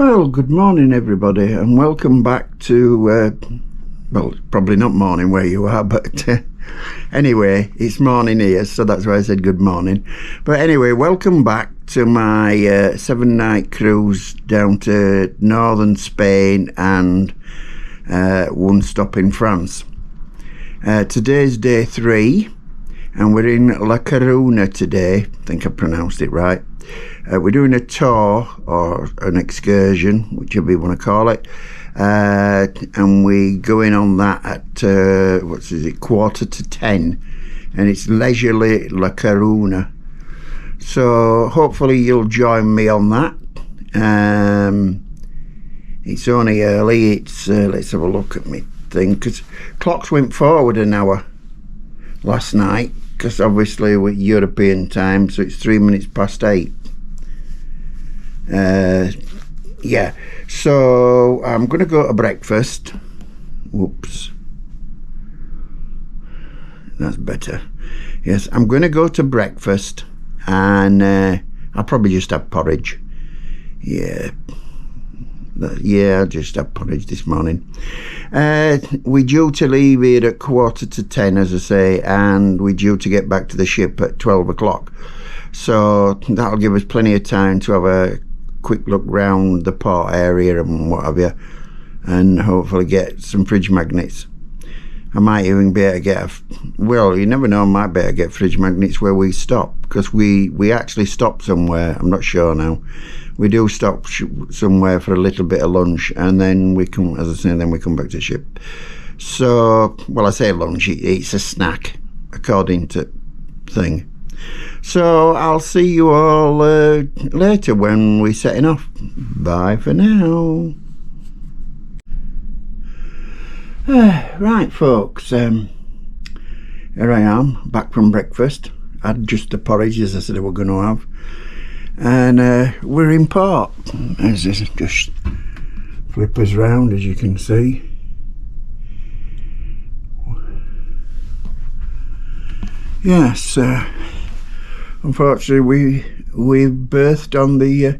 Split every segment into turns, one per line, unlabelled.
Well, good morning everybody, and welcome back to, well, probably not morning where you are, but anyway, it's morning here, so that's why I said good morning. But anyway, welcome back to my 7-night cruise down to northern Spain and one stop in France. Today's day 3, and we're in A Coruña today. I think I pronounced it right. We're doing a tour or an excursion, whichever you want to call it, and we go in on that at 10:15, and it's leisurely La Coruña. So hopefully you'll join me on that. It's only early. It's let's have a look at me thing, because clocks went forward an hour last night, because obviously we're European time, so it's 3 minutes past 8. Yeah, so I'm gonna go to breakfast. Whoops, that's better. Yes, I'm gonna go to breakfast, and I'll probably just have porridge. Yeah, I'll just have porridge this morning. We're due to leave here at 10:15, as I say, and we're due to get back to the ship at 12 o'clock. So that'll give us plenty of time to have a quick look round the port area and what have you, and hopefully get some fridge magnets. I might even be able to get well, you never know, I might be able to get fridge magnets where we stop, because we actually stop somewhere. I'm not sure now. We do stop somewhere for a little bit of lunch, and then we come, as I say, then we come back to the ship. So, well, I say lunch, it's a snack according to thing. So I'll see you all later when we're setting off. Bye for now. Right folks, here I am back from breakfast. I had just the porridge, as I said I were going to have, and we're in port. As this just flip us round, as you can see. Yes, unfortunately we berthed on the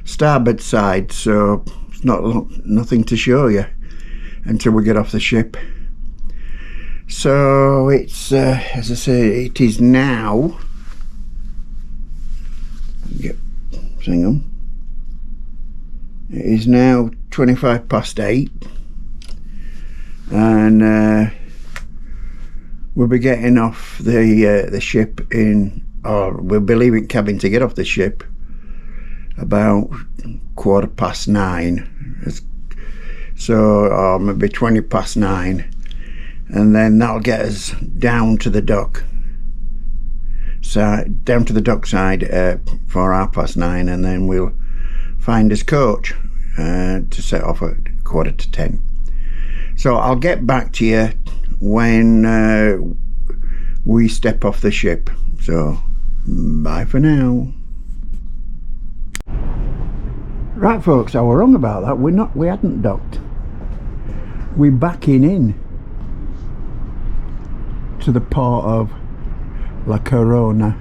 starboard side, so it's nothing to show you until we get off the ship. So it's as I say, it is now, hang on, it is now 8:25, and we'll be getting off the ship in, or we'll be leaving cabin to get off the ship about 9:15, so, or maybe 9:20, and then that'll get us down to the dock, so down to the dock side for 9:30, and then we'll find us coach to set off at 10:15. So I'll get back to you when we step off the ship. So bye for now. Right folks, I was wrong about that. We hadn't docked. We're backing in to the port of La Coruña,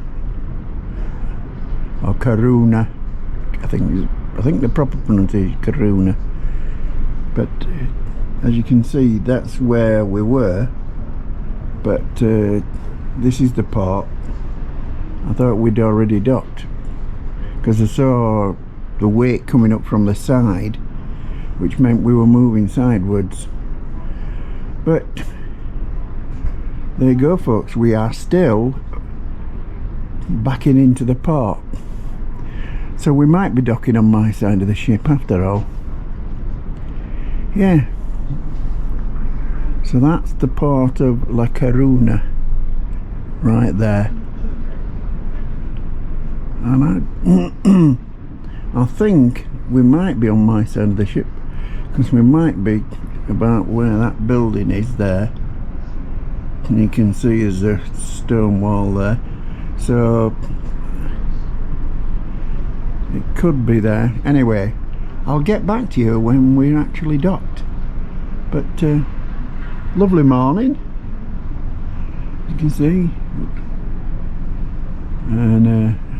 or Coruña. I think the proper pronunciation is Coruña, but as you can see, that's where we were, but this is the port. I thought we'd already docked, because I saw the wake coming up from the side, which meant we were moving sideways. But there you go folks, we are still backing into the port, so we might be docking on my side of the ship after all. Yeah, so that's the port of La Coruña right there, and I think we might be on my side of the ship, because we might be about where that building is there, and you can see there's a stone wall there, so it could be there. Anyway, I'll get back to you when we're actually docked. But lovely morning, you can see, and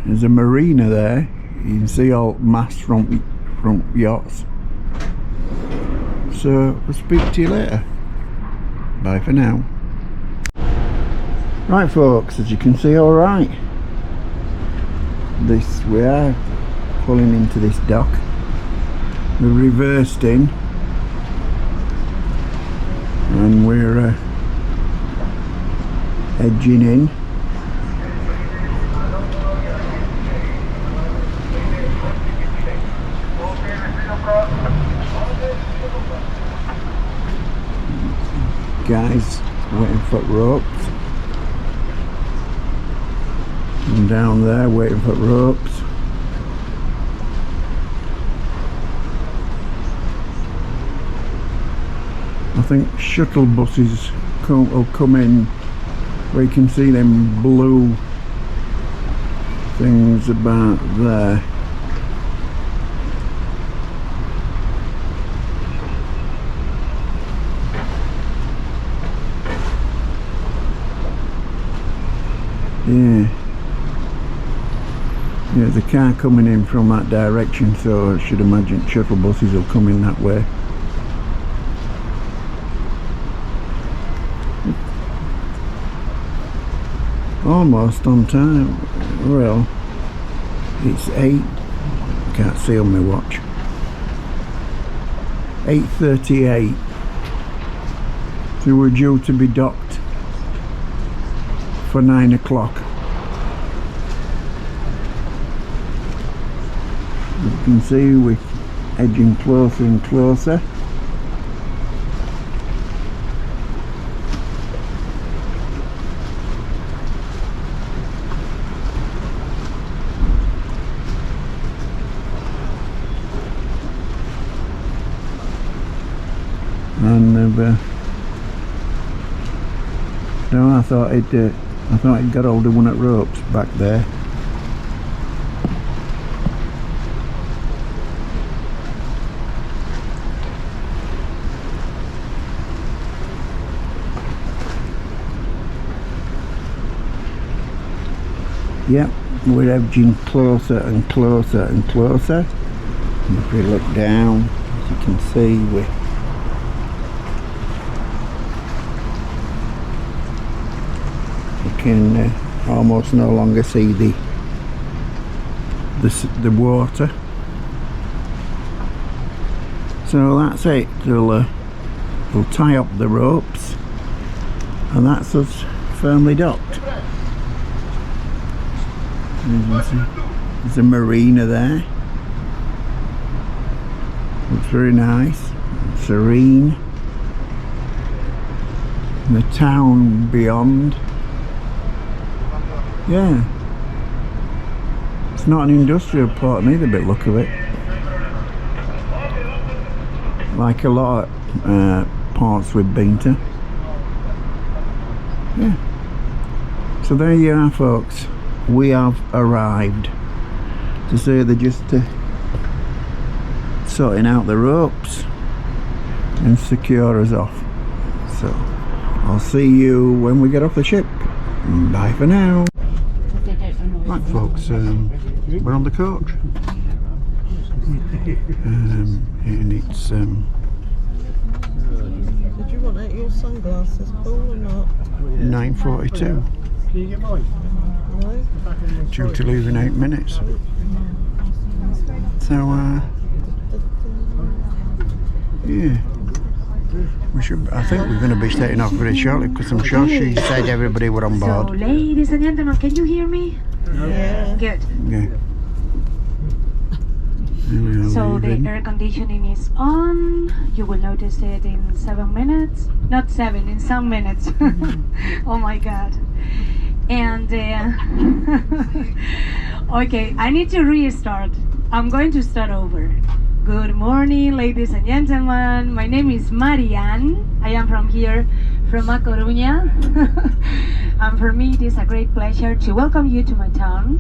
there's a marina there. You can see all masts from front yachts. So I'll speak to you later. Bye for now. Right folks, as you can see, alright, this we are pulling into this dock. We reversed in and we're edging in. Guys waiting for ropes, and down there waiting for ropes. I think shuttle buses will come in where you can see them blue things about there. Yeah, there's a car coming in from that direction, so I should imagine shuttle buses will come in that way. Almost on time. Well, it's 8, can't see on my watch, 8:38, so we're due to be docked for 9 o'clock. You can see we're edging closer and closer. And no, I thought it got hold of one of the ropes back there. Yep, we're edging closer and closer and closer. And if we look down, as you can see, we can almost no longer see the water. So that's it. They'll tie up the ropes, and that's us firmly docked. There's a marina there. Looks very nice, serene. And the town beyond. Yeah, it's not an industrial port neither, but look of it, like a lot of ports we've been to. Yeah, so there you are folks, we have arrived. To say they're just sorting out the ropes and secure us off. So I'll see you when we get off the ship. Bye for now. Right folks, we're on the coach, and it's
Did you want to your sunglasses, Paul, or not?
9:42.
Can you get mine?
No?
Due to leave in 8 minutes. So yeah, we should. I think we're going to be starting off very shortly because I'm sure she said everybody were on board.
So, ladies and gentlemen, can you hear me?
Yeah.
Good.
Yeah.
So the air conditioning is on. You will notice it in 7 minutes. Not 7, in some minutes. Oh my God. And okay, I need to restart. I'm going to start over. Good morning, ladies and gentlemen. My name is Marianne. I am from here, from A Coruña. And for me, it is a great pleasure to welcome you to my town.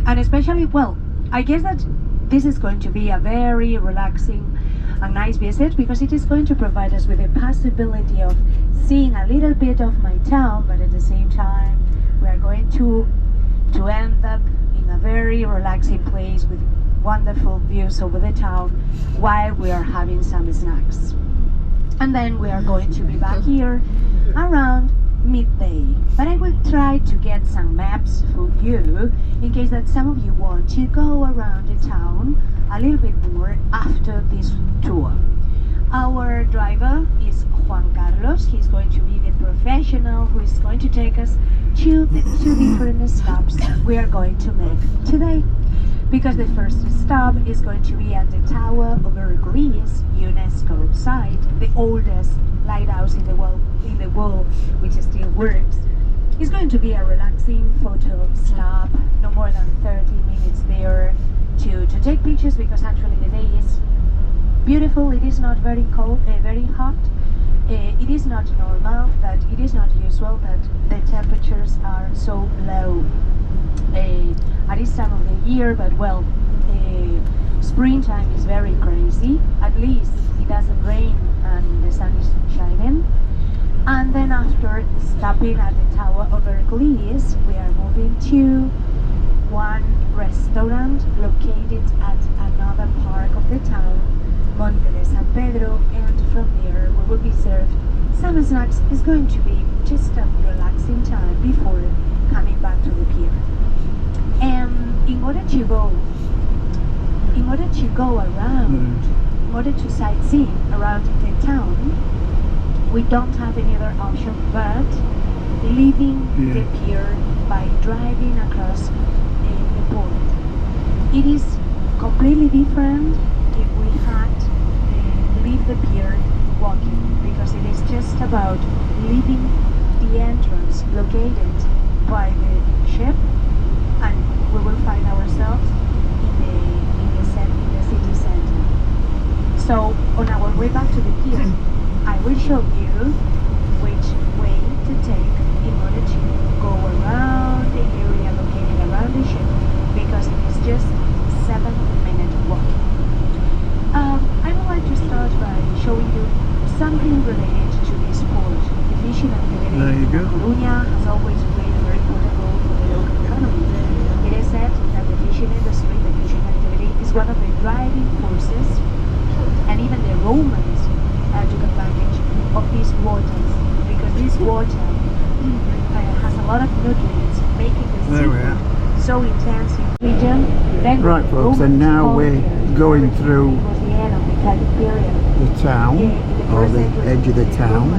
And especially, well, I guess that this is going to be a very relaxing and nice visit because it is going to provide us with the possibility of seeing a little bit of my town, but at the same time, we are going to end up in a very relaxing place with wonderful views over the town while we are having some snacks. And then we are going to be back here around midday. But I will try to get some maps for you in case that some of you want to go around the town a little bit more after this tour. Our driver is Juan Carlos. He's going to be the professional who is going to take us to the two different stops we are going to make today. Because the first stop is going to be at the Tower of Hercules, UNESCO site, the oldest lighthouse in the world, which still works. It's going to be a relaxing photo stop, no more than 30 minutes there to take pictures, because actually the day is beautiful. It is not very cold, very hot. It is not normal, that it is not usual that the temperatures are so low at this time of the year, but well, springtime is very crazy. At least it doesn't rain and the sun is shining. And then after stopping at the Tower of Hercules, we are moving to one restaurant located at another park of the town, Monte de San Pedro, and from there we will be served some snacks. It's going to be just a relaxing time before coming back to the pier. And in order to go around, in order to sightsee around the town, we don't have any other option but leaving the pier by driving across the port. It is completely different if we had leave the pier walking, because it is just about leaving the entrance located by the ship, and we will find ourselves in the city center. So on our way back to the pier, I will show you which way to take in order to go around the area located around the ship, because it is just 7-minute walk. I would like to start by showing you something related to this port. The fishing activity in A Coruña has always played a very important role for the local economy. It is said that the fishing industry, the fishing activity, is one of the driving forces, and even the Romans took advantage of these waters, because this water has a lot of nutrients, making the seafood so intense in the region. Then
Right, folks, and now we're going through the town, or the edge of the town,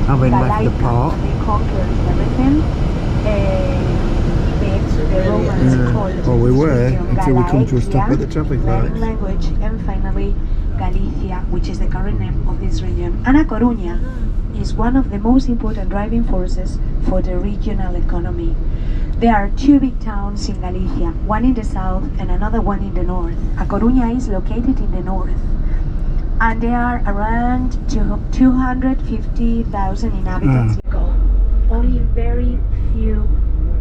having left the park.
They conquered everything.
Well, we were until we come to a stop at the traffic light.
Language, and finally Galicia, which is the current name of this region. And A Coruña is one of the most important driving forces for the regional economy. There are two big towns in Galicia, one in the south and another one in the north. A Coruña is located in the north, and there are around 250,000 inhabitants. Only very few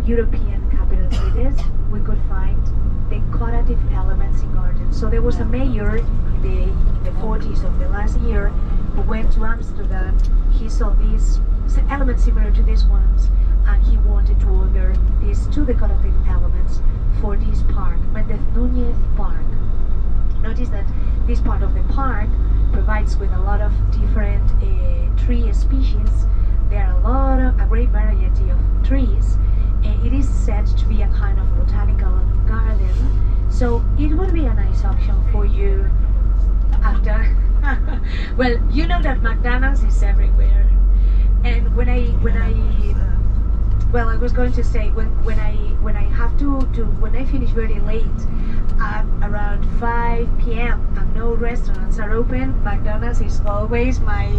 European capital cities we could find decorative elements in gardens. So there was a mayor in the 40s of the last year who went to Amsterdam. He saw these elements similar to these ones, and he wanted to order these two decorative elements for this park, Mendez Núñez Park. Notice that this part of the park provides with a lot of different tree species. There are a great variety of trees. It is said to be a kind of botanical garden, so it would be a nice option for you after. Well, you know that McDonald's is everywhere, and I was going to say when I finish very late, around 5 p.m. and no restaurants are open, McDonald's is always my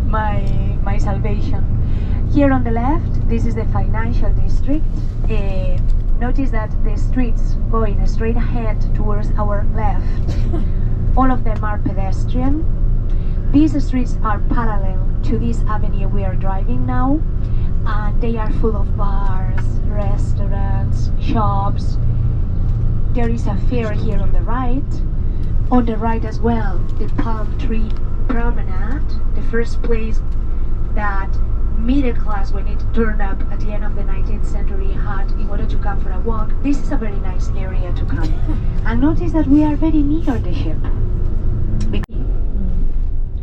my salvation. Here on the left, this is the financial district. Notice that the streets going straight ahead towards our left, all of them are pedestrian. These streets are parallel to this avenue we are driving now, and they are full of bars, restaurants, shops. There is a fair here on the right. On the right as well, the palm tree promenade, the first place that middle class, when it turned up at the end of the 19th century, had in order to come for a walk. This is a very nice area to come. And notice that we are very near the ship.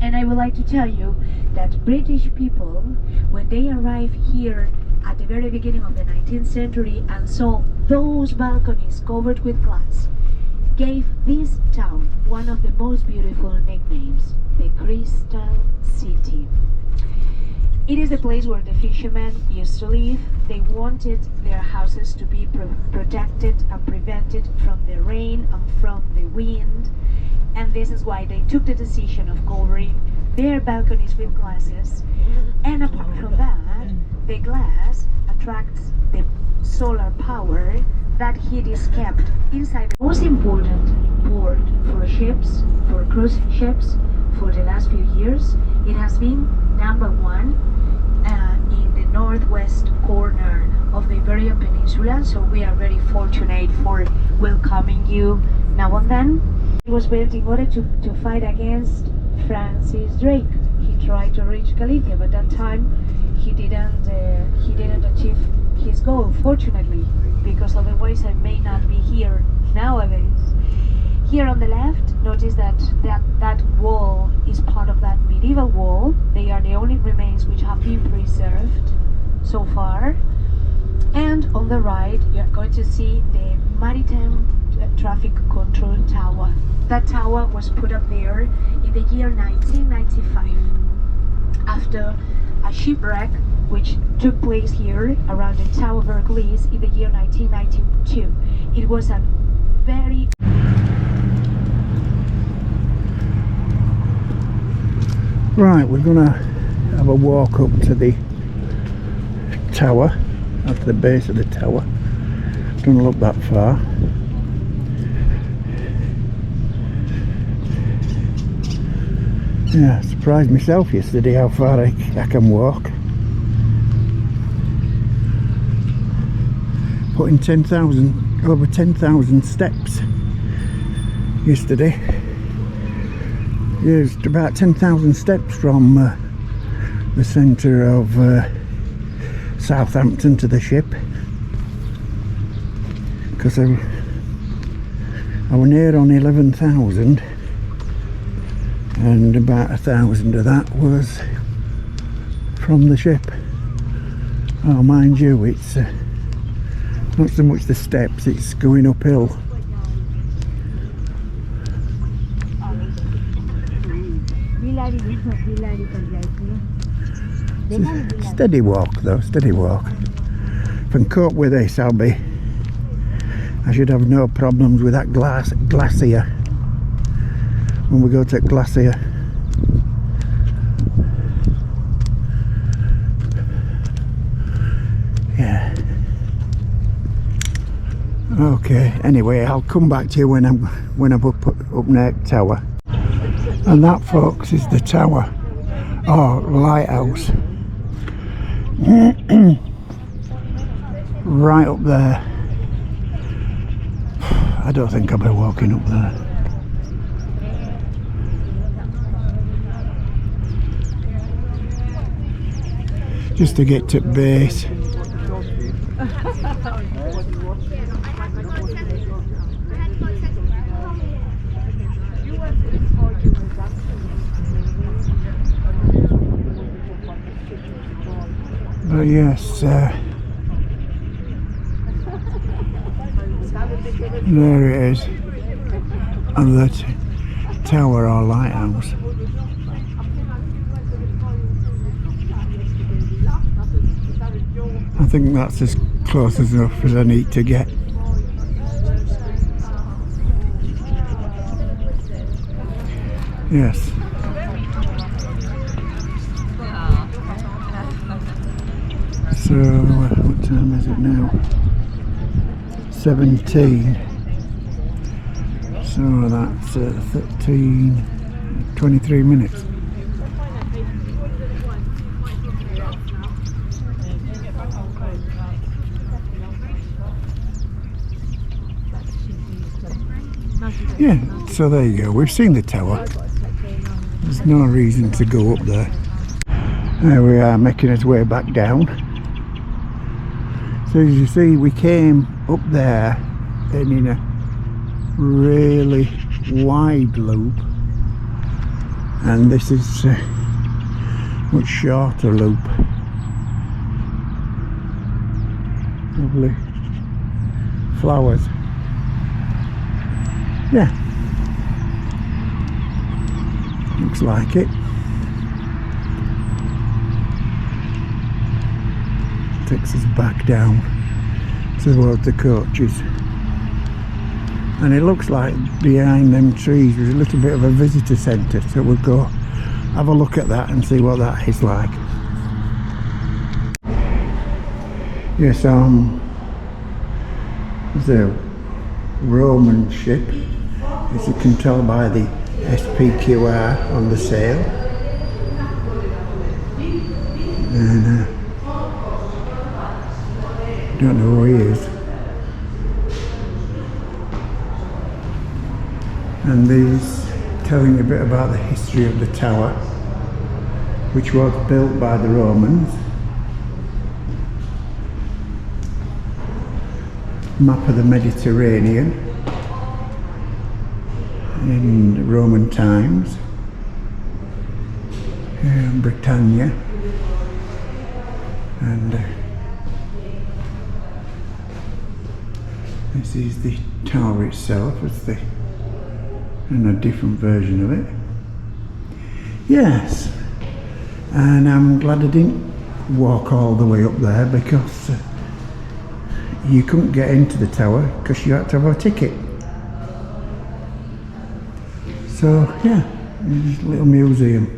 And I would like to tell you that British people, when they arrived here at the very beginning of the 19th century and saw those balconies covered with glass, gave this town one of the most beautiful nicknames, the Crystal City. It is the place where the fishermen used to live. They wanted their houses to be protected and prevented from the rain and from the wind. And this is why they took the decision of covering their balconies with glasses. And apart from that, the glass attracts the solar power. That heat is kept inside. The most important port for ships, for cruise ships, for the last few years, it has been #1 in the northwest corner of the Iberian Peninsula. So we are very fortunate for welcoming you now and then. It was built in order to fight against Francis Drake. He tried to reach Galicia, but that time he didn't achieve his goal, fortunately, because otherwise I may not be here nowadays. Here on the left, notice that wall is part of that medieval wall. They are the only remains which have been preserved so far. And on the right, you are going to see the Maritime Traffic Control Tower. That tower was put up there in the year 1995 after a shipwreck which took place here around the Tower of Hercules in the year 1992. It was a very...
Right, we're gonna have a walk up to the tower, up to the base of the tower. Don't look that far. Yeah, I surprised myself yesterday how far I can walk. Putting over 10,000 steps yesterday. There's about 10,000 steps from the centre of Southampton to the ship, because I was near on 11,000, and about 1,000 of that was from the ship. Oh, mind you, it's not so much the steps, it's going uphill. It's a steady walk though, steady walk. If I can cope with this, I should have no problems with that glacier when we go to glacier. Yeah. Okay, anyway, I'll come back to you when I'm up near the tower. And that, folks, is the tower, or lighthouse. Right up there. I don't think I'll be walking up there. Just to get to base. But yes, there it is, and the tower or lighthouse. I think that's as close enough as I need to get. Yes. So, what time is it now? 17. So that's 23 minutes. Yeah, so there you go. We've seen the tower. There's no reason to go up there. There we are, making his way back down. So as you see, we came up there and in a really wide loop, and this is a much shorter loop. Lovely flowers. Yeah, looks like it. Takes us back down towards the coaches, and it looks like behind them trees there's a little bit of a visitor centre, so we'll go have a look at that and see what that is like. Yes, there's a Roman ship, as you can tell by the SPQR on the sail, and don't know who he is. And these telling a bit about the history of the tower, which was built by the Romans. Map of the Mediterranean in Roman times. Britannia, and this is the tower itself, and a different version of it. Yes, and I'm glad I didn't walk all the way up there, because you couldn't get into the tower because you had to have a ticket. So yeah, it's a little museum.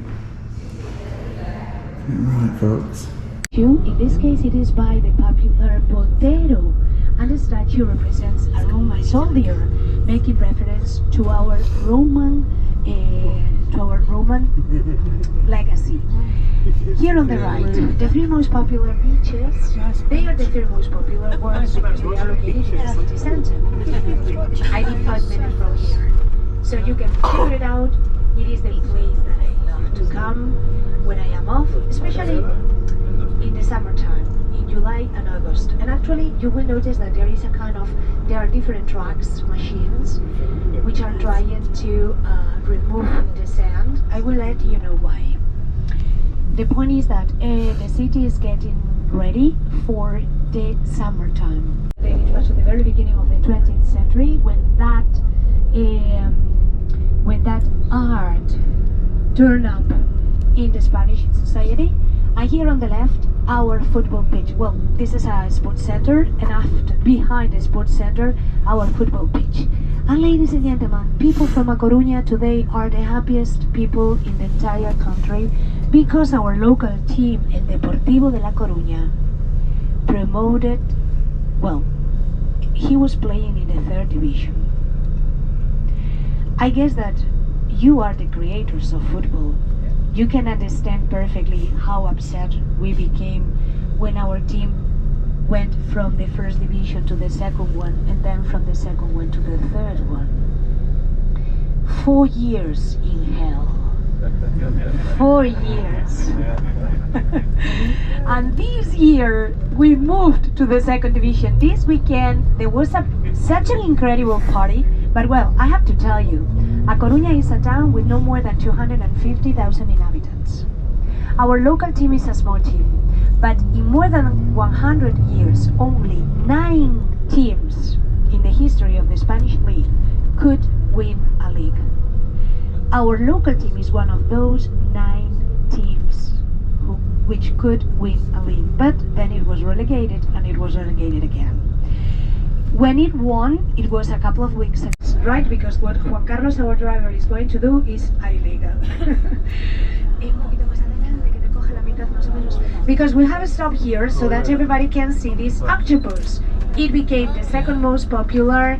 Right, folks.
In this case, it is by the popular Botero, and the statue represents a Roman soldier, making reference to our Roman legacy. Here on the right, the three most popular beaches, they are the three most popular ones because they are located in the city center. I live 5 minutes from here, so you can figure it out. It is the place that I love to come when I am off, especially in the summertime, in July and August. And actually, you will notice that there are different trucks, machines, which are trying to remove the sand. I will let you know why. The point is that the city is getting ready for the summertime. It was at the very beginning of the 20th century when that art turned up in the Spanish society. And here on the left, our football pitch. Well, this is a sports center, and behind the sports center, our football pitch. And ladies and gentlemen, people from A Coruña today are the happiest people in the entire country, because our local team, El Deportivo de La Coruña, promoted, well, he was playing in the 3rd division. I guess that you are the creators of football. You can understand perfectly how upset we became when our team went from the 1st division to the 2nd one, and then from the 2nd one to the 3rd one. 4 years in hell. 4 years. And this year we moved to the 2nd division. This weekend there was such an incredible party. But well, I have to tell you, A Coruña is a town with no more than 250,000 inhabitants. Our local team is a small team, but in more than 100 years, only 9 teams in the history of the Spanish league could win a league. Our local team is one of those 9 teams which could win a league, but then it was relegated, and it was relegated again. When it won, it was a couple of weeks ago, right? Because what Juan Carlos, our driver, is going to do is illegal. Because we have a stop here so that everybody can see this octopus. It became the 2nd most popular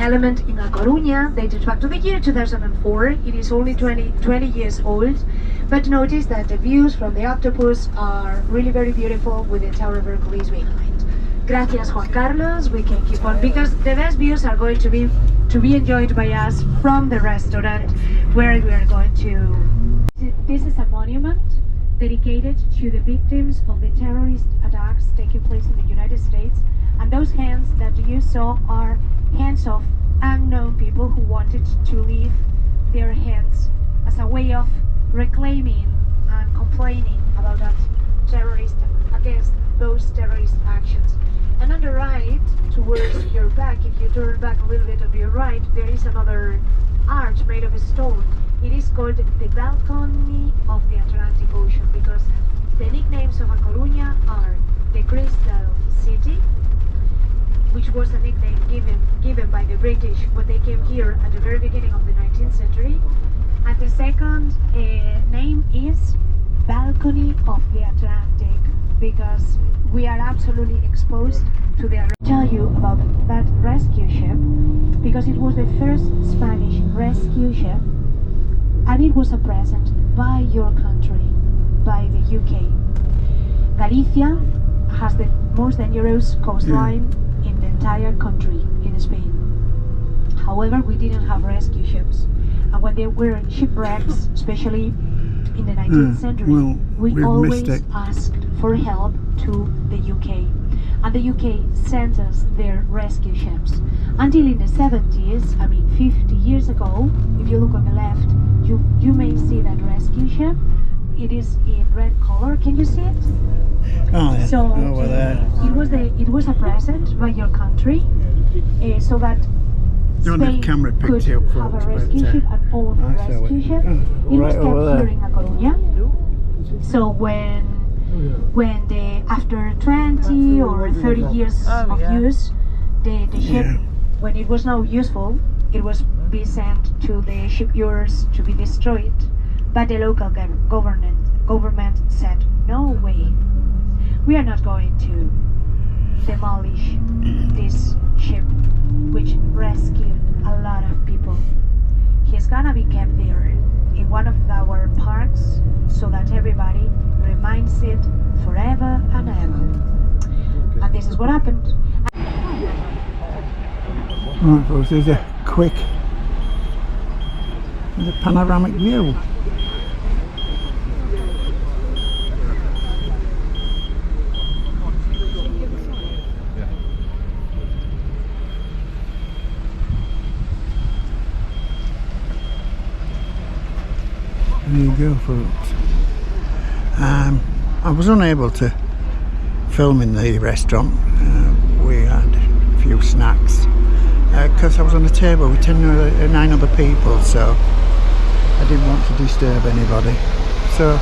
element in A Coruña. Dated back to the year 2004. It is only 20 years old. But notice that the views from the octopus are really very beautiful, with the Tower of Hercules behind. Gracias, Juan Carlos. We can keep on, because the best views are going to be enjoyed by us from the restaurant where we are going to. This is a monument dedicated to the victims of the terrorist attacks taking place in the United States. And those hands that you saw are hands of unknown people who wanted to leave their hands as a way of reclaiming and complaining about that terrorist, against those terrorist actions. And on the right, towards your back, if you turn back a little bit on your right, there is another arch made of stone. It is called the balcony of the Atlantic Ocean because the nicknames of A Coruña are the Crystal City, which was a nickname given by the British when they came here at the very beginning of the 19th century. And the second name is Balcony of the Atlantic because we are absolutely exposed to the... Tell you about that rescue ship because it was the first Spanish rescue ship and it was a present by your country, by the UK. Galicia has the most dangerous coastline in the entire country in Spain. However, we didn't have rescue ships. And when there were shipwrecks, especially in the 19th century, we always asked for help to the UK. And the UK sent us their rescue ships. Until in the 70s, I mean 50 years ago, if you look on the left, you may see that rescue ship. It is in red color. Can you see it?
Oh, yeah.
So
over there.
It was a present by your country, so that
Don't have
Spain
camera
could
picks you up
have
folks,
a rescue
but,
ship, an old
I saw
rescue
it.
ship. It was
Right
kept
over there.
here in A Coruña. So when the after 20 or 30 years of use, the ship, when it was not useful, it was be sent to the shipyards to be destroyed. But the local government said, no way, we are not going to demolish this ship which rescued a lot of people. He's gonna be kept there in one of our parks so that everybody reminds it forever and ever. And this is what happened.
Right, folks, there's a panoramic view. There you go, folks. I was unable to film in the restaurant. We had a few snacks because I was on a table with 9 other people, so I didn't want to disturb anybody. So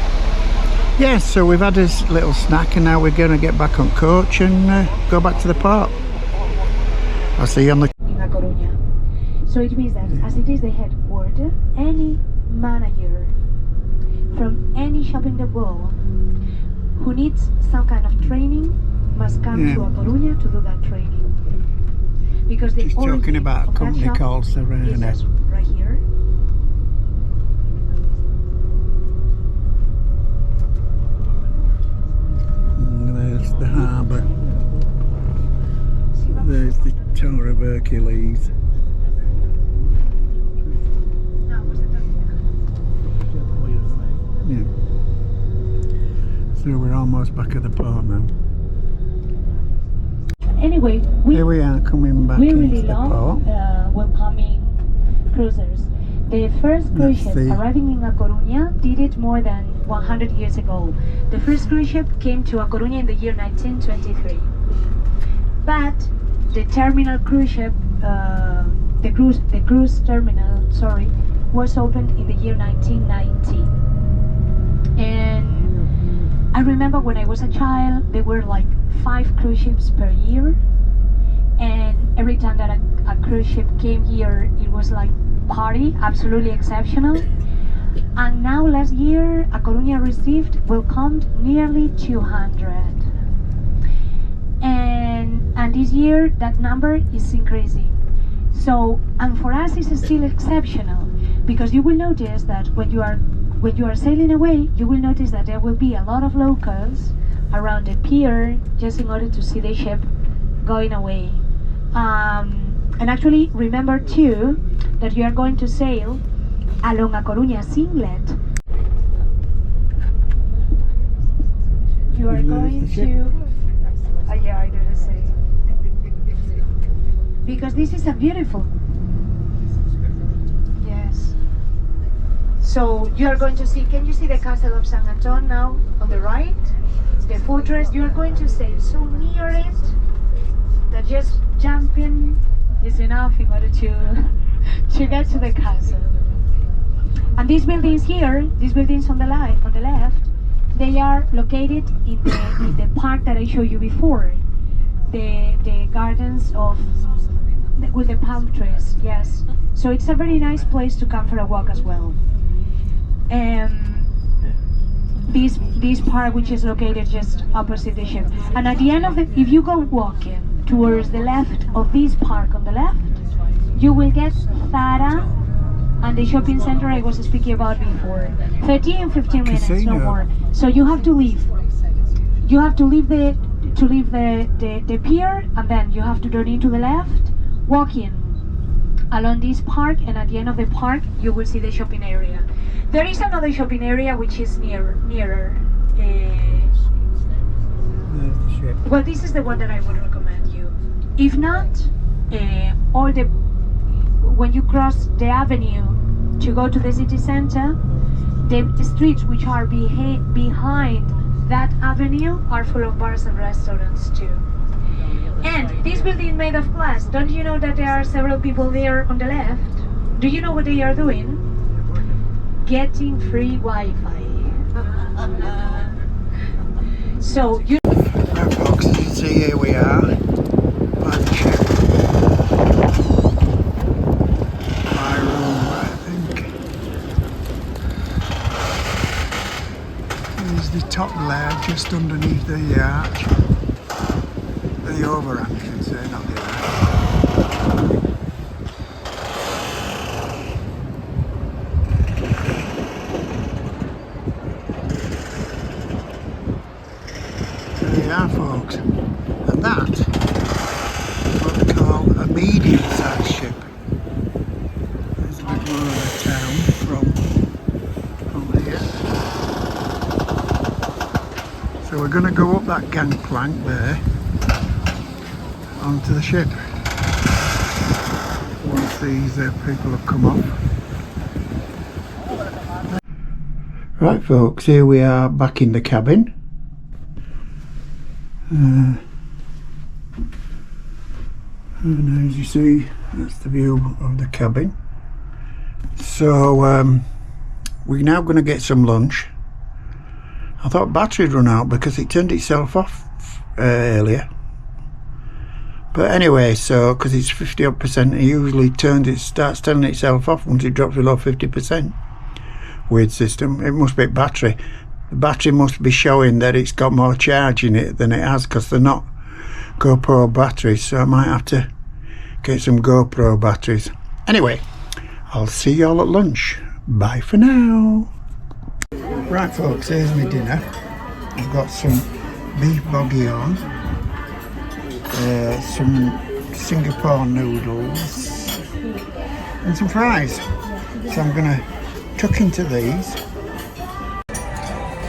yeah, so we've had this little snack and now we're going to get back on coach and go back to the park. I'll see you on the...
In A Coruña. So it means that as it is the headquarters, any manager from any shop in the world who needs some kind of training must come to A Coruña to do that training. Because the
She's talking about a company called Serena.
is right here.
There's the harbour. There's the Tower of Hercules. Yeah. So we're almost back at the port now.
Anyway,
Here we are coming back
we
into
really
the
love
port.
welcoming cruisers. The first cruise ship arriving in A Coruña did it more than 100 years ago. The first cruise ship came to A Coruña in the year 1923. But the terminal cruise ship, the cruise terminal, was opened in the year 1990. And I remember when I was a child, there were like 5 cruise ships per year, and every time that a cruise ship came here, it was like party, absolutely exceptional. And now last year, A Coruña welcomed nearly 200. And this year, that number is increasing. So, and for us, it's still exceptional, because you will notice that when you are sailing away, you will notice that there will be a lot of locals around the pier just in order to see the ship going away. And actually, remember too that you are going to sail along A Coruña's inlet. going to... yeah, I do the same. Because this is a beautiful... Yes. So you are going to see, can you see the castle of San Anton now on the right? The fortress, you are going to stay so near it that just jumping is enough in order to get to the castle. And these buildings here, these buildings on the left, they are located in the park that I showed you before. The gardens with the palm trees, yes. So it's a very nice place to come for a walk as well. This park, which is located just opposite the ship. And at the end of if you go walking towards the left of this park on the left, you will get Zara and the shopping center I was speaking about before. 15 minutes, no more. So you have to leave. You have to leave the pier, and then you have to turn into the left, walking along this park, and at the end of the park you will see the shopping area. There is another shopping area which is nearer. Well, this is the one that I would recommend you. If not, when you cross the avenue to go to the city center, the streets which are behind that avenue are full of bars and restaurants too. And this building made of glass, don't you know that there are several people there on the left? Do you know what they are doing? Getting free Wi-Fi. So you...
Right folks, as you can see, here we are by the ship. My room, I think. There's the top layer just underneath the arch. The overhang, you can say, not the arch. There you are, folks. And that is what they call a medium-sized ship. There's a bit more of a town from here. So we're going to go up that gangplank there onto the ship once these people have come off. Right folks, here we are back in the cabin. And as you see, that's the view of the cabin. So we're now going to get some lunch. I thought battery had run out because it turned itself off earlier. But anyway, so because it's 50% it usually starts turning itself off once it drops below 50%. Weird system. It must be battery. The battery must be showing that it's got more charge in it than it has, because they're not GoPro batteries, so I might have to get some GoPro batteries. Anyway, I'll see y'all at lunch. Bye for now. Right folks, here's my dinner. I've got some beef bourguignon, some Singapore noodles and some fries. So I'm going to tuck into these.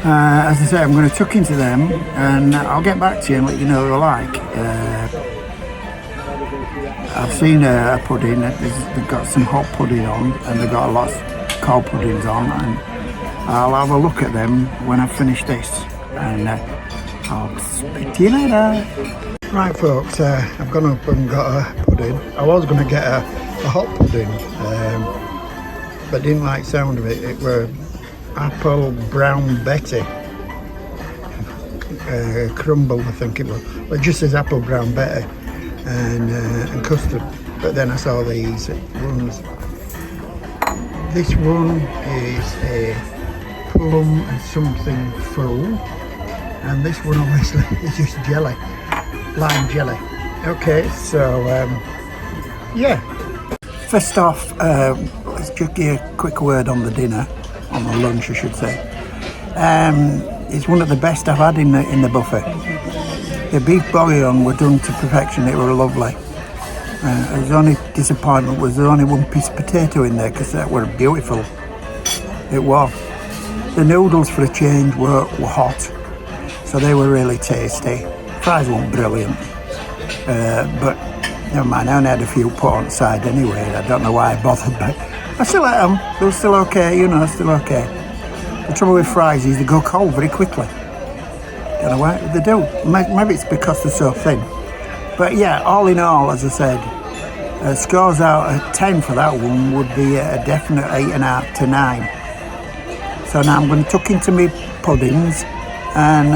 As I say, I'm going to tuck into them and I'll get back to you and let you know what I like. I've seen a pudding, they've got some hot pudding on, and they've got a lot of cold puddings on, and I'll have a look at them when I finish this, and I'll speak to you later. Right folks, I've gone up and got a pudding. I was going to get a hot pudding, but didn't like the sound of it. It were apple brown Betty, crumble I think it was. Well, it just says apple brown Betty and custard. But then I saw these ones. This one is a plum and something full, and this one obviously is just jelly, lime jelly. Okay, so yeah. First off, let's just give a quick word on the dinner, on the lunch I should say. It's one of the best I've had in the buffet. The beef bourguignon were done to perfection. It were lovely. The only disappointment was there only one piece of potato in there, because that were beautiful. It was. The noodles for a change were hot,
So they were really tasty. Fries weren't brilliant, but never mind. I only had a few put on side anyway. I don't know why I bothered, but I still ate them. They were still okay, you know, still okay. The trouble with fries is they go cold very quickly. Don't know why they do. Maybe it's because they're so thin. But yeah, all in all, as I said, scores out of 10 for that one would be a definite 8.5 to 9. So now I'm going to tuck into my puddings and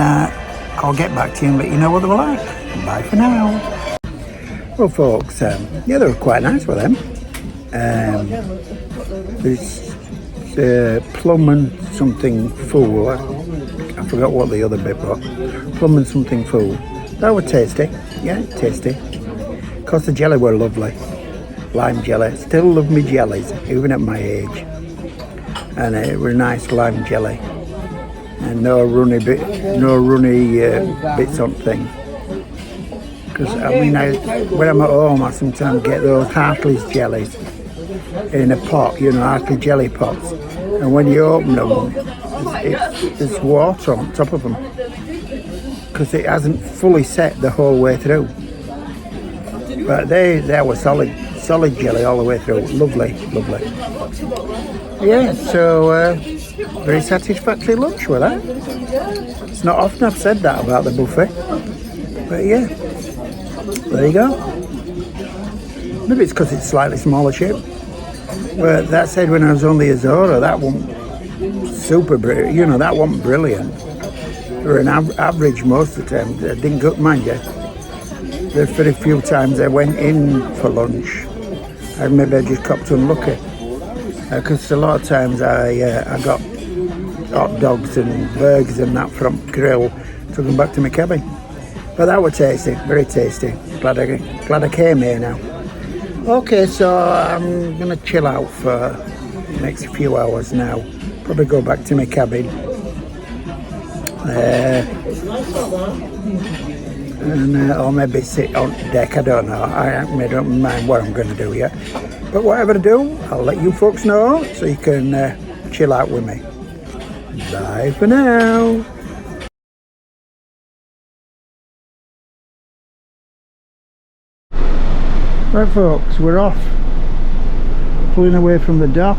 I'll get back to you and let you know what they were like. Bye for now. Well, folks, yeah, they were quite nice with them. There's plum and something fool. I forgot what the other bit was. Plum and something fool. That was tasty. Yeah, tasty. Of course, the jelly were lovely. Lime jelly. Still love me jellies, even at my age. And it was nice lime jelly. And no runny bits on thing. Because I mean, when I'm at home, I sometimes get those Hercules jellies in a pot, you know, Hercules jelly pots. And when you open them, there's water on top of them because it hasn't fully set the whole way through. But they were solid jelly all the way through. Lovely. Yeah, so very satisfactory lunch with that. It's not often I've said that about the buffet, but yeah, there you go. Maybe it's because it's slightly smaller shape. But that said, when I was on the Azora, that wasn't super brilliant. You know, that wasn't brilliant. They were an average most of the time. I didn't go, mind you. The very few times I went in for lunch, maybe I just copped unlucky. Because a lot of times I got hot dogs and burgers and that from grill, took them back to my cabin. But that was tasty, very tasty. Glad I came here now. Okay, so I'm going to chill out for the next few hours now. Probably go back to my cabin. Or maybe sit on deck, I don't know. I don't mind what I'm going to do yet. But whatever I do, I'll let you folks know so you can chill out with me. Bye for now. Right folks, we're off. Pulling away from the dock.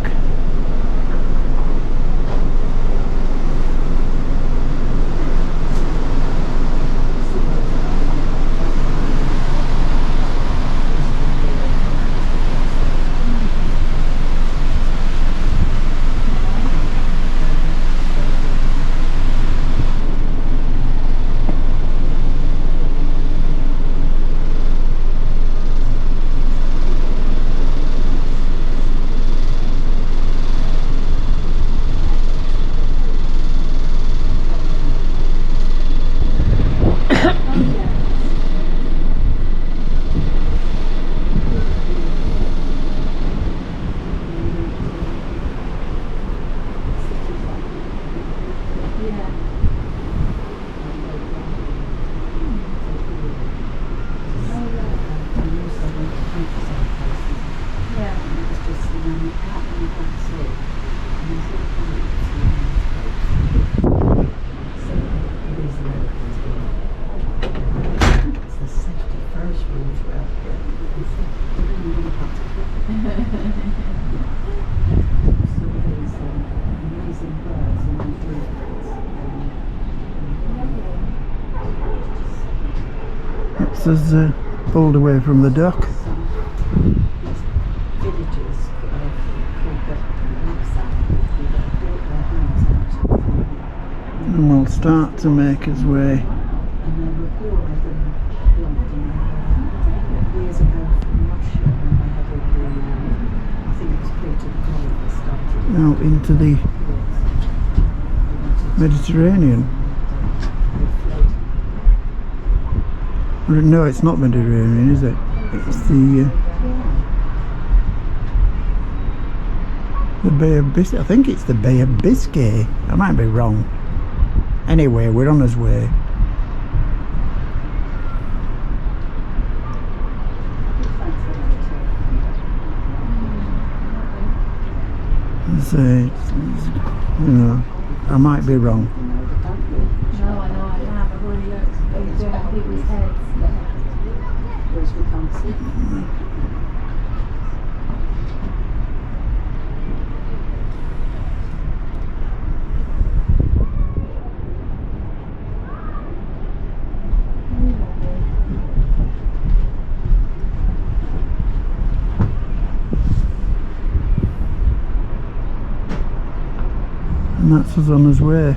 Has pulled away from the dock. And we'll start to make his way out into the Mediterranean. No, it's not Mediterranean, is it? It's the Bay of Biscay. I think it's the Bay of Biscay. I might be wrong. Anyway, we're on his way. So, you know, I might be wrong.
No, I know I haven't.
And that's us on his way.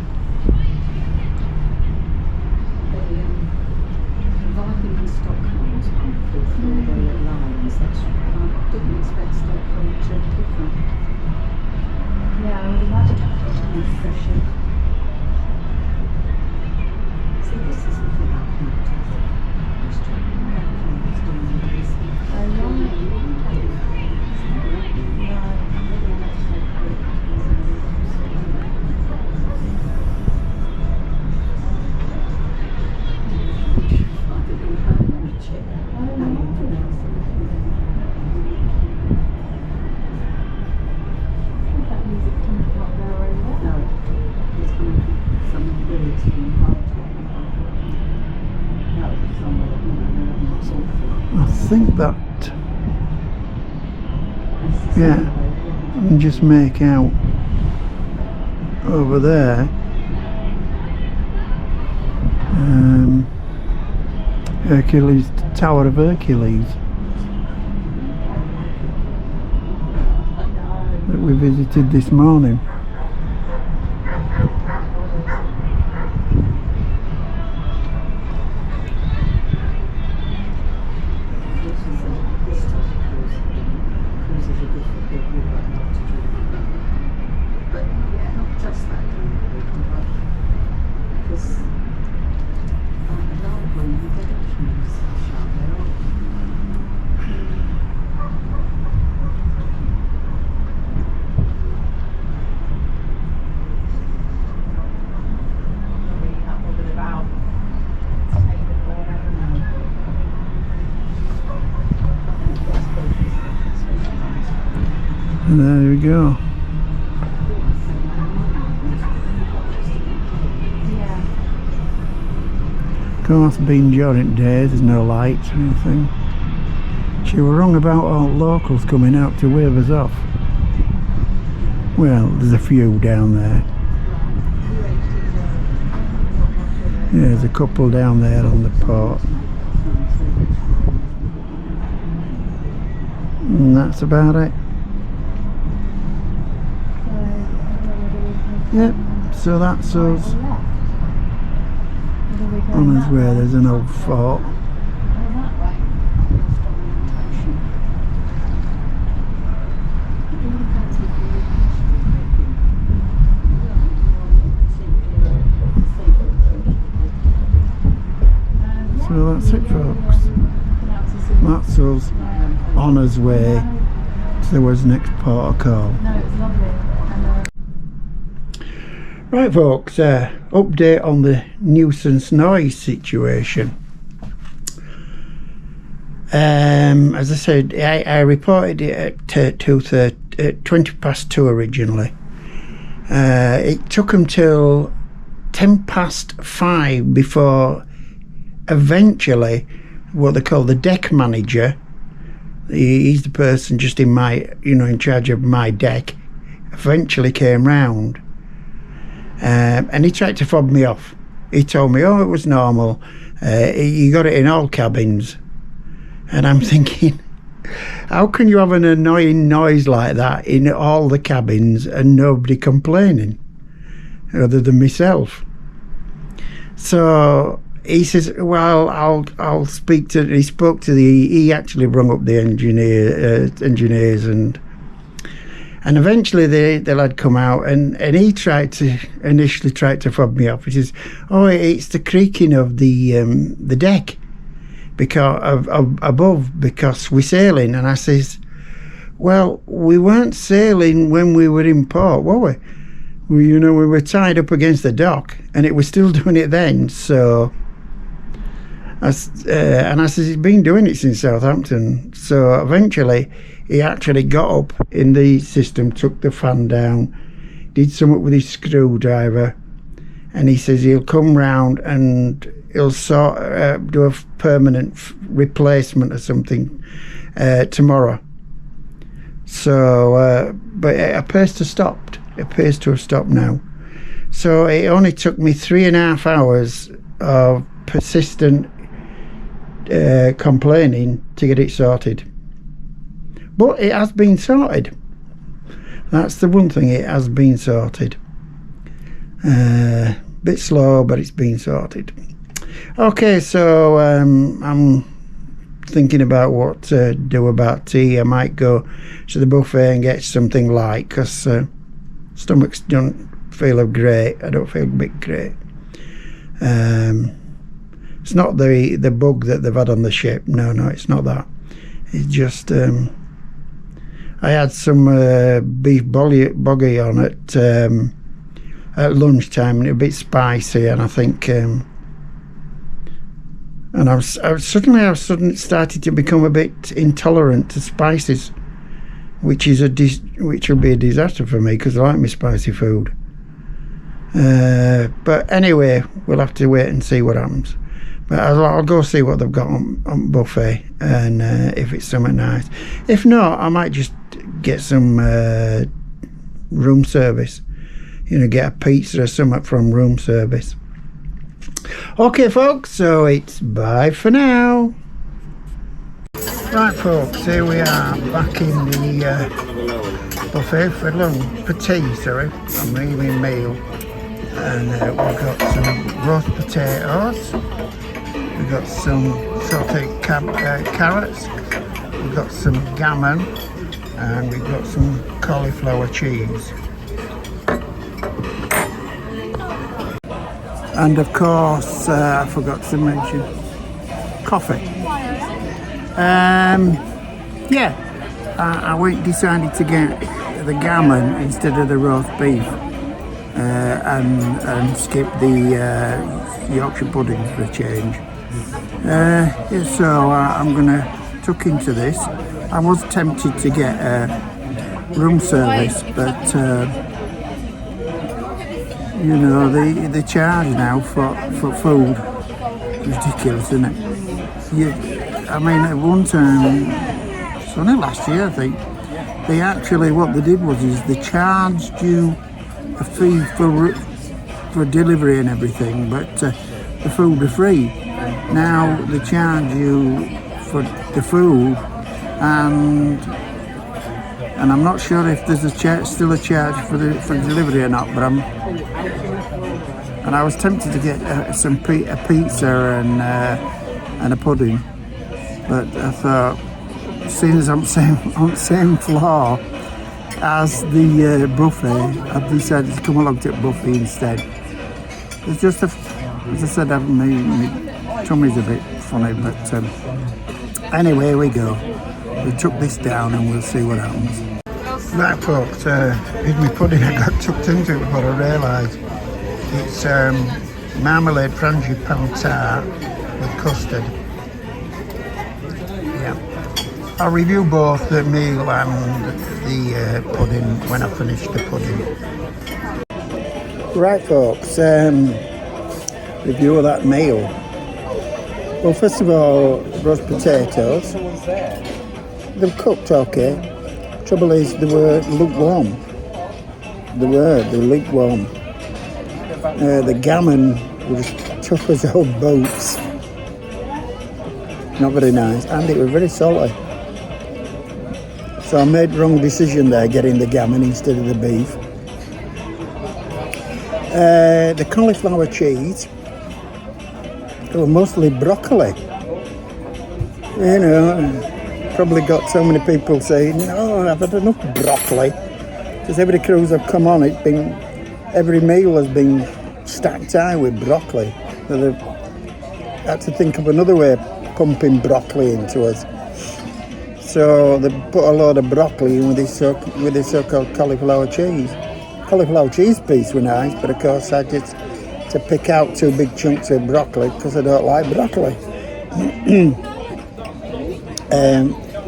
I think that, yeah, I can just make out over there Hercules, Tower of Hercules that we visited this morning. And there we go. Of course, being during days, there's no lights or anything. She was wrong about all locals coming out to wave us off. Well, there's a few down there. Yeah, there's a couple down there on the port. And that's about it. Yep, so that's us on his way. There's an old fort. So that's it, folks. That's us on his way to his next port of call. Right, folks, update on the nuisance noise situation. As I said, I reported it at 20 past 2 originally. It took them till 10 past 5 before eventually what they call the deck manager, he's the person just in my, in charge of my deck, eventually came round. And he tried to fob me off. He told me, oh, it was normal. You got it in all cabins. And I'm thinking, how can you have an annoying noise like that in all the cabins and nobody complaining other than myself? So he says, well, I'll speak to. He spoke to he actually rung up the engineers and eventually the lad come out and he initially tried to fob me off. He says, oh, it's the creaking of the deck because of above because we're sailing. And I says, well, we weren't sailing when we were in port, were we? We were tied up against the dock and it was still doing it then. So and I says, he's been doing it since Southampton. So eventually he actually got up in the system, took the fan down, did something with his screwdriver, and he says he'll come round and he'll do a permanent replacement or something tomorrow. So, but it appears to have stopped now. So it only took me 3.5 hours of persistent complaining to get it sorted. But it has been sorted. That's the one thing, it has been sorted. Bit slow, but it's been sorted. Okay, so I'm thinking about what to do about tea. I might go to the buffet and get something light, because stomachs don't feel great. I don't feel a bit great. It's not the bug that they've had on the ship. No, it's not that. It's just I had some beef bouillon at lunchtime, and it was a bit spicy, and I think and I suddenly started to become a bit intolerant to spices, which will be a disaster for me, because I like my spicy food. But anyway, we'll have to wait and see what happens. But I'll go see what they've got on buffet, and if it's something nice. If not, I might just get some room service. Get a pizza or something from room service. Okay, folks, so it's bye for now. Right, folks, here we are back in the buffet for tea, sorry. I'm leaving meal. And we've got some roast potatoes. We've got some sauteed carrots. We've got some gammon. And we've got some cauliflower cheese. And of course, I forgot to mention coffee. I decided to get the gammon instead of the roast beef, and skip the Yorkshire pudding for a change. So I'm going to tuck into this. I was tempted to get room service, but the charge now for food is ridiculous, isn't it? At one time, it's only last year I think, what they did was they charged you a fee for delivery and everything, but the food was free. Now they charge you for the food, and I'm not sure if there's still a charge for delivery or not, but I was tempted to get a pizza and a pudding, but I thought, seeing as I'm on the same floor as the buffet, I've decided to come along to the buffet instead. It's just, as I said, my tummy's a bit funny, but anyway, here we go. We took this down and we'll see what happens. Right, folks, here's my pudding. I got tucked into it before I realised. It's marmalade frangipane tart with custard. Yeah. I'll review both the meal and the pudding when I finish the pudding. Right, folks, review of that meal. Well, first of all, roast potatoes. They've cooked okay. Trouble is, they were lukewarm. They were lukewarm. The gammon was tough as old boats. Not very nice, and it was very salty. So I made the wrong decision there, getting the gammon instead of the beef. The cauliflower cheese, it was mostly broccoli. Probably got so many people saying, "No, I've had enough broccoli." Because every cruise I've come on, every meal has been stacked high with broccoli. So they've had to think of another way of pumping broccoli into us. So they put a load of broccoli in with this so-called cauliflower cheese. Cauliflower cheese piece were nice, but of course I had to pick out 2 big chunks of broccoli because I don't like broccoli.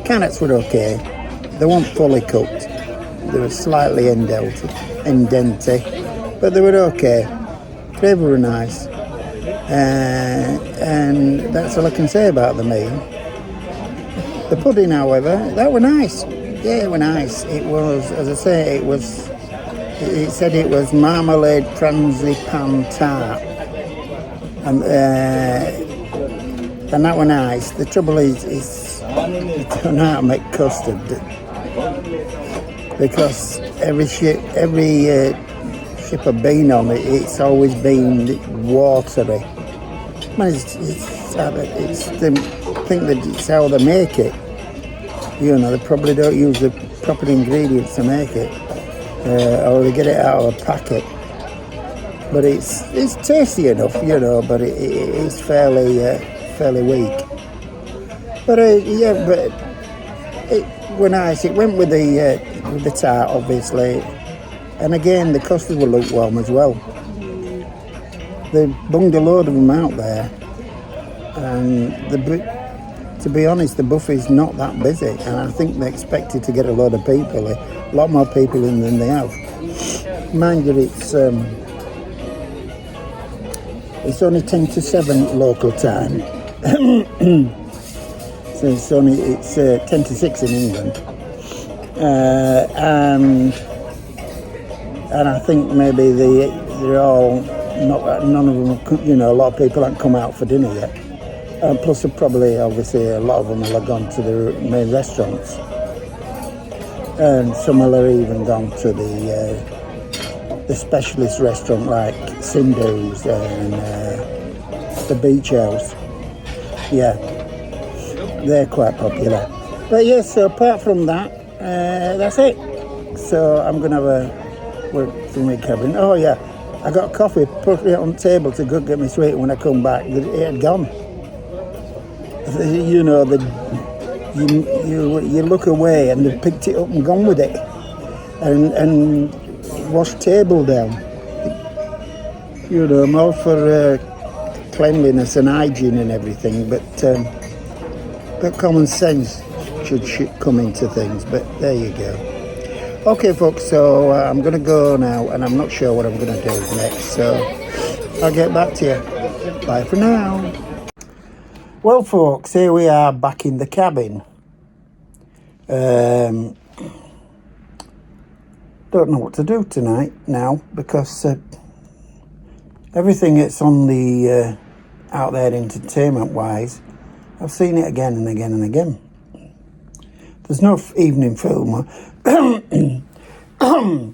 Carrots were okay. They weren't fully cooked. They were slightly indented, but they were okay. flavour were nice. And that's all I can say about the meal. The pudding, however, that were nice. Yeah, it were nice. It was, as I say, it said it was marmalade frangipan tart. And that were nice. The trouble is you don't know how to make custard. Because every ship I've been on, it's always been watery. Man, I think that it's how they make it. You know, they probably don't use the proper ingredients to make it, or they get it out of a packet. But it's tasty enough, you know. But it's fairly weak. But but it were nice. It went with the tart, obviously, and again the custards were lukewarm as well. They bunged a load of them out there, and to be honest, the buffet's not that busy, and I think they expected to get a lot of people, a lot more people in than they have. Mind you, it's only 10 to 7 local time, so it's 10 to 6 in England, and I think maybe they're all none of them, you know, a lot of people haven't come out for dinner yet. Plus, probably, obviously, a lot of them will have gone to the main restaurants, and some will have even gone to the specialist restaurant like Sindhu's and the Beach House. Yeah, they're quite popular. But yes, so apart from that, that's it. So I'm gonna have a work from my cabin. Oh yeah, I got coffee, put it on the table to go get me sweet. When I come back, it had gone. You know, you look away and they've picked it up and gone with it, and washed table down. You know, I'm all for cleanliness and hygiene and everything, but common sense should come into things. But there you go. Okay, folks, so I'm going to go now, and I'm not sure what I'm going to do next, so I'll get back to you. Bye for now. Well, folks, here we are back in the cabin. Don't know what to do tonight now, because everything that's on the out there entertainment-wise, I've seen it again and again and again. There's no evening film.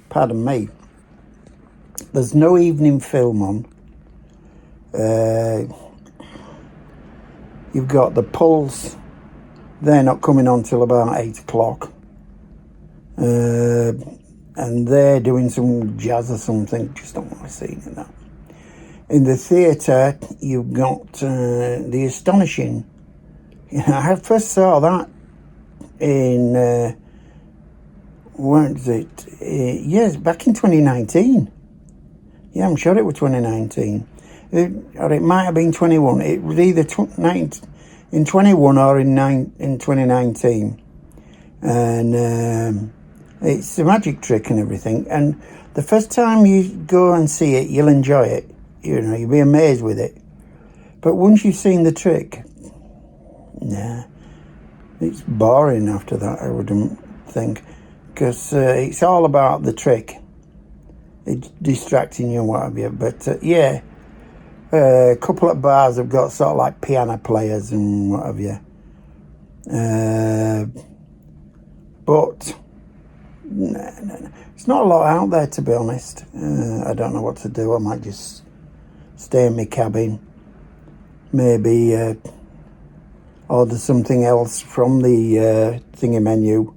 Pardon me. There's no evening film on. You've got the Pulse. They're not coming on till about 8 o'clock. And they're doing some jazz or something. Just don't want to see any of that. In the theatre, you've got The Astonishing. You know, I first saw that in, when is it? Yes, back in 2019. Yeah, I'm sure it was 2019. Or it might have been 21. It was either in 21 or in 2019. And it's a magic trick and everything. And the first time you go and see it, you'll enjoy it. You know, you'll be amazed with it. But once you've seen the trick, nah, it's boring after that, I wouldn't think. Because it's all about the trick. It's distracting you and what have you. But yeah, a couple of bars have got sort of like piano players and what have you. But no. It's not a lot out there, to be honest. I don't know what to do. I might just stay in my cabin. Maybe order something else from the thingy menu,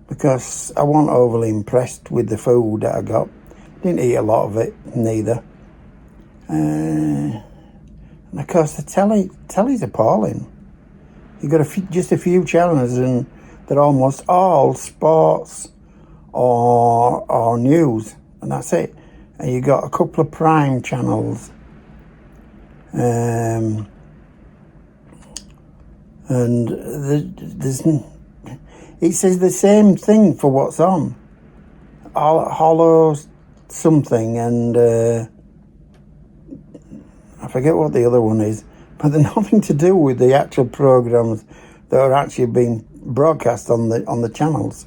because I wasn't overly impressed with the food that I got. Didn't eat a lot of it, neither. And of course the telly's appalling. You've got just a few channels, and they're almost all sports or news, and that's it. And you got a couple of prime channels, and it says the same thing for what's on. Hollow something and forget what the other one is, but they're nothing to do with the actual programs that are actually being broadcast on the channels.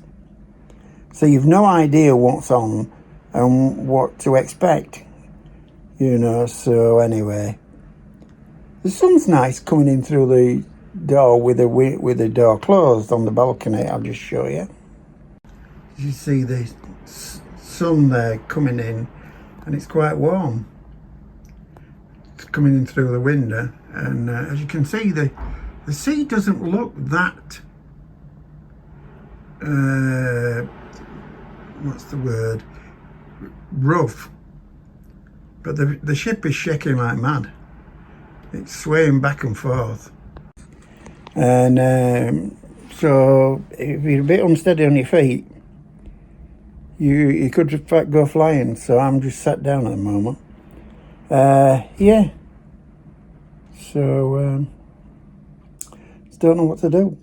So you've no idea what's on and what to expect, you know. So anyway, the sun's nice coming in through the door with the door closed on the balcony. I'll just show you. You see the sun there coming in, and it's quite warm. It's coming in through the window, and as you can see, the sea doesn't look that what's the word, rough, but the ship is shaking like mad. It's swaying back and forth, and so if you're a bit unsteady on your feet, you could in fact go flying. So I'm just sat down at the moment. Yeah, so just don't know what to do.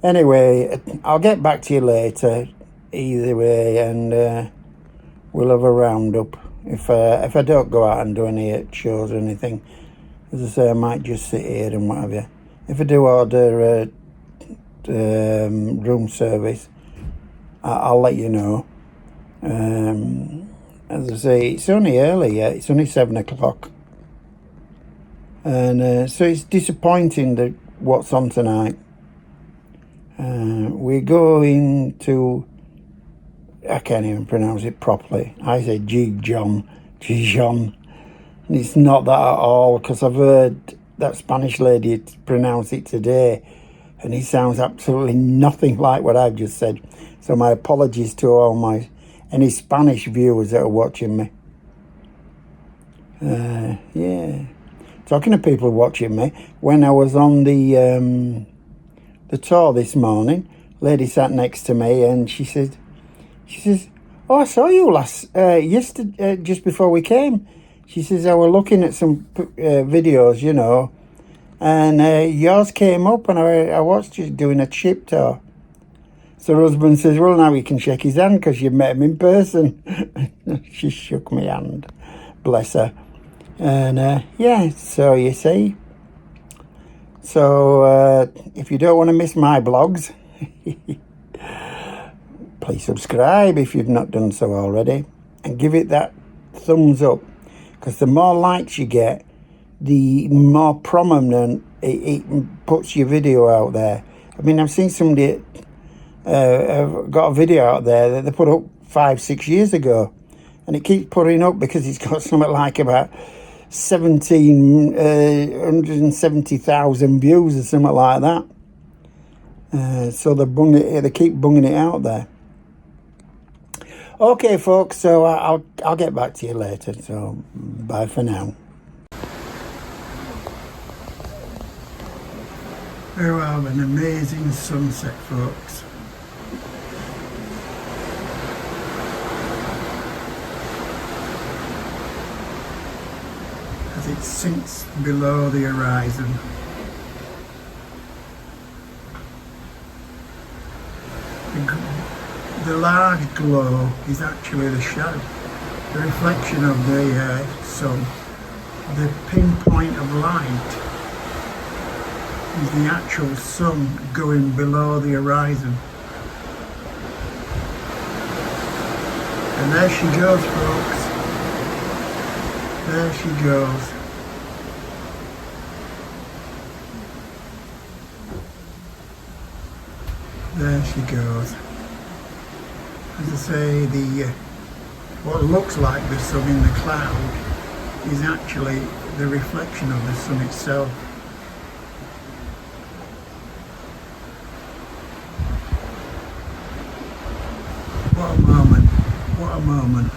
Anyway, I'll get back to you later either way, and we'll have a roundup. If I don't go out and do any shows or anything, as I say, I might just sit here and what have you. If I do order room service, I'll let you know. As I say, it's only early yet. It's only 7 o'clock, and so it's disappointing that what's on tonight. We're going to, I can't even pronounce it properly. I say Gijon. And it's not that at all, because I've heard that Spanish lady pronounce it today, and it sounds absolutely nothing like what I've just said. So my apologies to all any Spanish viewers that are watching me. Yeah. Talking to people watching me, when I was on the tour this morning, lady sat next to me, and she says, "Oh, I saw you yesterday, just before we came." She says, "I was looking at some videos, you know, and yours came up, and I watched you doing a ship tour." So her husband says, "Well, now you can shake his hand because you've met him in person." She shook my hand, bless her. And yeah, so you see. So if you don't want to miss my blogs, please subscribe if you've not done so already, and give it that thumbs up, because the more likes you get, the more prominent it puts your video out there. I mean, I've seen somebody got a video out there that they put up 5-6 years ago, and it keeps putting up because it's got something like about 170,000 views or something like that. So they keep bunging it out there. Okay, folks, so I'll get back to you later. So bye for now. Here we have an amazing sunset, folks. As it sinks below the horizon. The large glow is actually the shadow, the reflection of the sun. The pinpoint of light is the actual sun going below the horizon. And there she goes, folks. There she goes. There she goes. As I say, what looks like the sun in the cloud is actually the reflection of the sun itself. What a moment, what a moment.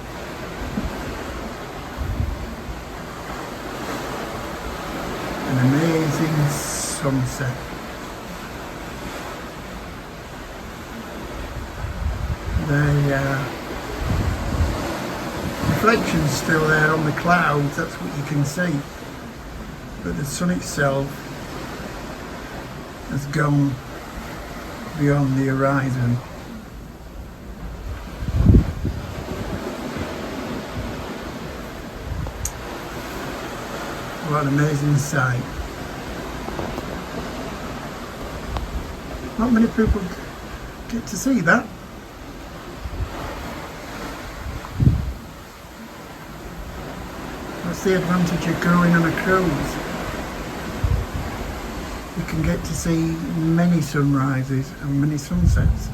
An amazing sunset. The reflection's still there on the clouds, that's what you can see. But the sun itself has gone beyond the horizon. What an amazing sight. Not many people get to see that. That's the advantage of going on a cruise. You can get to see many sunrises and many sunsets.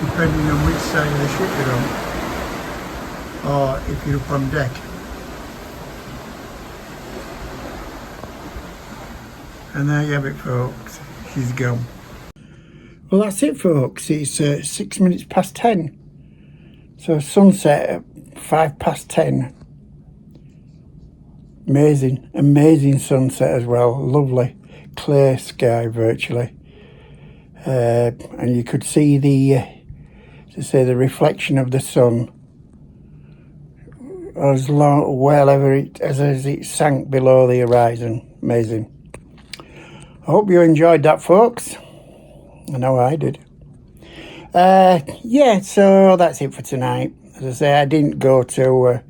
Depending on which side of the ship you're on, or if you're up on deck. And there you have it, folks. She's gone. Well, that's it, folks. It's 6 minutes past 10. So sunset at 10:05. Amazing sunset as well. Lovely, clear sky virtually, and you could see the reflection of the sun as it sank below the horizon. Amazing. I hope you enjoyed that, folks. I know I did. Yeah, so that's it for tonight. As I say, I didn't go to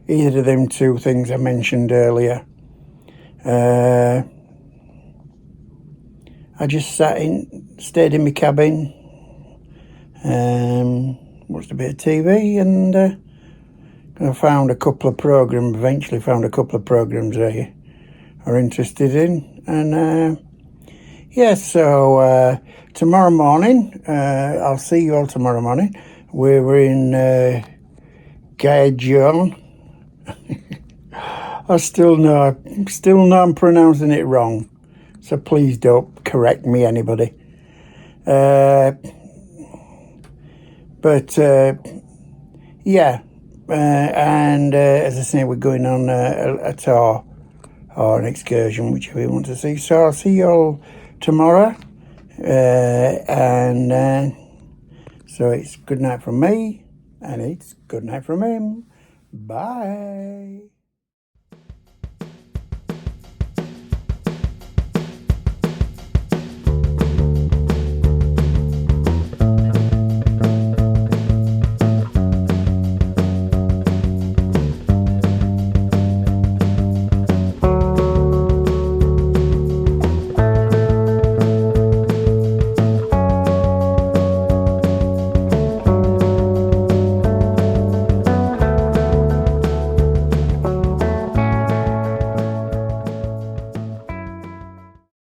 either of them two things I mentioned earlier. I just stayed in my cabin, watched a bit of TV, and I found a couple of programs. Eventually, found a couple of programs I are interested in, and yeah. So tomorrow morning, I'll see you all tomorrow morning. We're in Gaejeon. I still know I'm pronouncing it wrong, so please don't correct me, anybody. But yeah, and as I say, we're going on a tour or an excursion, whichever you want to see. So I'll see you all tomorrow, and so it's good night from me, and it's good night from him. Bye.